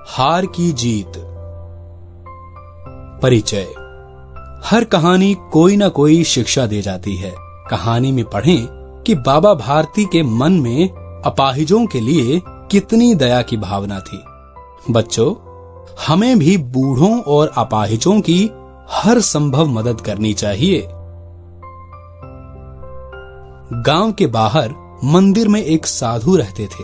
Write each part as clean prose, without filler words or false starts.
हार की जीत। परिचय। हर कहानी कोई ना कोई शिक्षा दे जाती है। कहानी में पढ़ें कि बाबा भारती के मन में अपाहिजों के लिए कितनी दया की भावना थी। बच्चों, हमें भी बूढ़ों और अपाहिजों की हर संभव मदद करनी चाहिए। गांव के बाहर मंदिर में एक साधु रहते थे।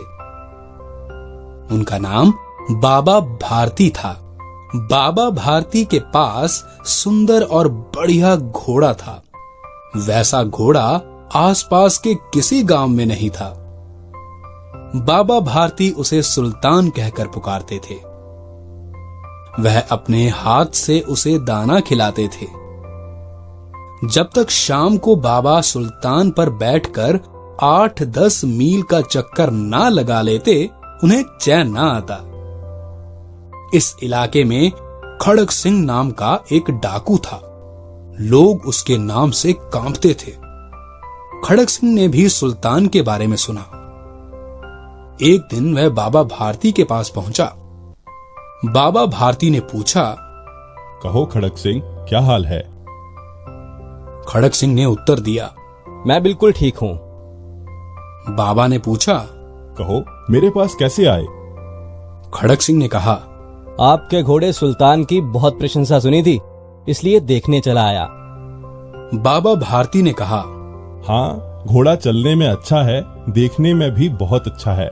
उनका नाम बाबा भारती था। बाबा भारती के पास सुंदर और बढ़िया घोड़ा था। वैसा घोड़ा आसपास के किसी गांव में नहीं था। बाबा भारती उसे सुल्तान कहकर पुकारते थे। वह अपने हाथ से उसे दाना खिलाते थे। जब तक शाम को बाबा सुल्तान पर बैठकर 8-10 मील का चक्कर ना लगा लेते, उन्हें चैन ना आता। इस इलाके में खड़क सिंह नाम का एक डाकू था। लोग उसके नाम से कांपते थे। खड़क सिंह ने भी सुल्तान के बारे में सुना। एक दिन वह बाबा भारती के पास पहुंचा। बाबा भारती ने पूछा, कहो खड़क सिंह, क्या हाल है? खड़क सिंह ने उत्तर दिया, मैं बिल्कुल ठीक हूँ। बाबा ने पूछा, कहो मेरे पास कैसे आए? खड़क सिंह ने कहा, आपके घोड़े सुल्तान की बहुत प्रशंसा सुनी थी, इसलिए देखने चला आया। बाबा भारती ने कहा, हाँ, घोड़ा चलने में अच्छा है, देखने में भी बहुत अच्छा है।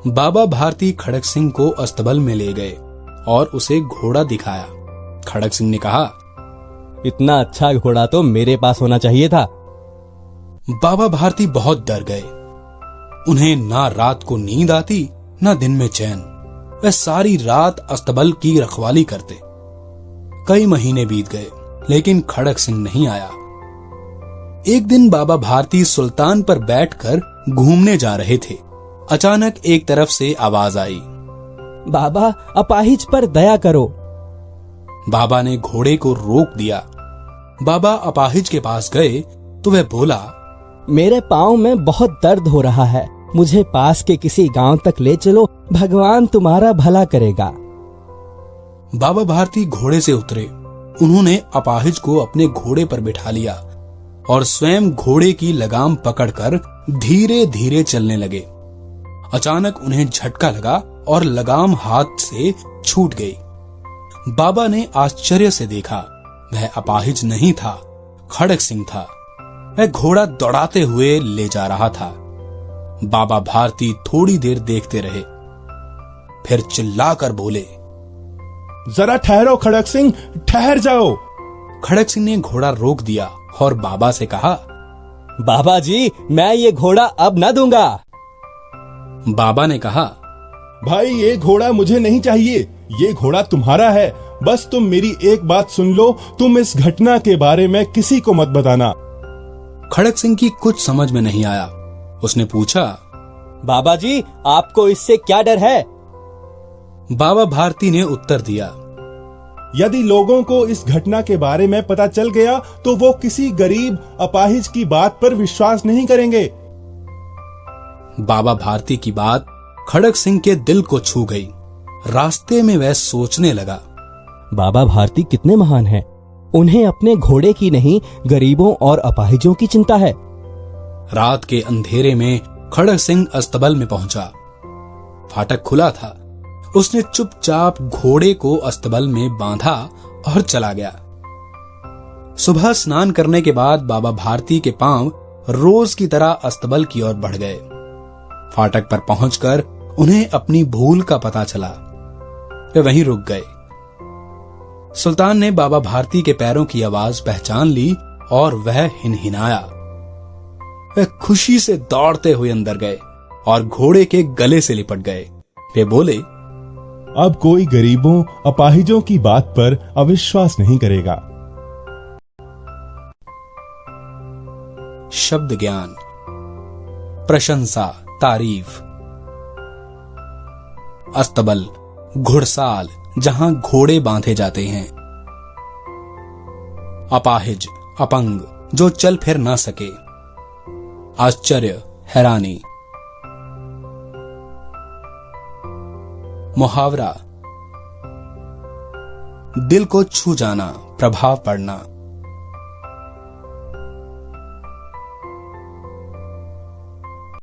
बाबा भारती खड़क सिंह को अस्तबल में ले गए और उसे घोड़ा दिखाया। खड़क सिंह ने कहा, इतना अच्छा घोड़ा तो मेरे पास होना चाहिए था। बाबा भारती बहुत डर गए। उन्हें ना रात को नींद आती, ना दिन में चैन। वह सारी रात अस्तबल की रखवाली करते। कई महीने बीत गए, लेकिन खड़क सिंह नहीं आया। एक दिन बाबा भारती सुल्तान पर बैठकर घूमने जा रहे थे। अचानक एक तरफ से आवाज आई, बाबा, अपाहिज पर दया करो। बाबा ने घोड़े को रोक दिया। बाबा अपाहिज के पास गए तो वह बोला, मेरे पाँव में बहुत दर्द हो रहा है, मुझे पास के किसी गांव तक ले चलो, भगवान तुम्हारा भला करेगा। बाबा भारती घोड़े से उतरे। उन्होंने अपाहिज को अपने घोड़े पर बिठा लिया और स्वयं घोड़े की लगाम पकड़कर धीरे धीरे चलने लगे। अचानक उन्हें झटका लगा और लगाम हाथ से छूट गई। बाबा ने आश्चर्य से देखा, वह अपाहिज नहीं था, खड़क सिंह था। वह घोड़ा दौड़ाते हुए ले जा रहा था। बाबा भारती थोड़ी देर देखते रहे, फिर चिल्लाकर बोले, जरा ठहरो खड़क सिंह, ठहर जाओ। खड़क सिंह ने घोड़ा रोक दिया और बाबा से कहा, बाबा जी, मैं ये घोड़ा अब न दूंगा। बाबा ने कहा, भाई, ये घोड़ा मुझे नहीं चाहिए, ये घोड़ा तुम्हारा है। बस तुम मेरी एक बात सुन लो, तुम इस घटना के बारे में किसी को मत बताना। खड़क सिंह की कुछ समझ में नहीं आया। उसने पूछा, बाबा जी, आपको इससे क्या डर है? बाबा भारती ने उत्तर दिया, यदि लोगों को इस घटना के बारे में पता चल गया तो वो किसी गरीब अपाहिज की बात पर विश्वास नहीं करेंगे। बाबा भारती की बात खड़क सिंह के दिल को छू गई। रास्ते में वह सोचने लगा, बाबा भारती कितने महान हैं। उन्हें अपने घोड़े की नहीं, गरीबों और अपाहिजों की चिंता है। रात के अंधेरे में खड़क सिंह अस्तबल में पहुंचा। फाटक खुला था। उसने चुपचाप घोड़े को अस्तबल में बांधा और चला गया। सुबह स्नान करने के बाद बाबा भारती के पांव रोज की तरह अस्तबल की ओर बढ़ गए। फाटक पर पहुंचकर उन्हें अपनी भूल का पता चला। वे वहीं रुक गए। सुल्तान ने बाबा भारती के पैरों की आवाज पहचान ली और वह हिनहिनाया। वे खुशी से दौड़ते हुए अंदर गए और घोड़े के गले से लिपट गए। वे बोले, अब कोई गरीबों अपाहिजों की बात पर अविश्वास नहीं करेगा। शब्द ज्ञान। प्रशंसा, तारीफ। अस्तबल, घुड़साल, जहां घोड़े बांधे जाते हैं। अपाहिज, अपंग, जो चल फिर ना सके। आश्चर्य, हैरानी। मुहावरा, दिल को छू जाना, प्रभाव पड़ना।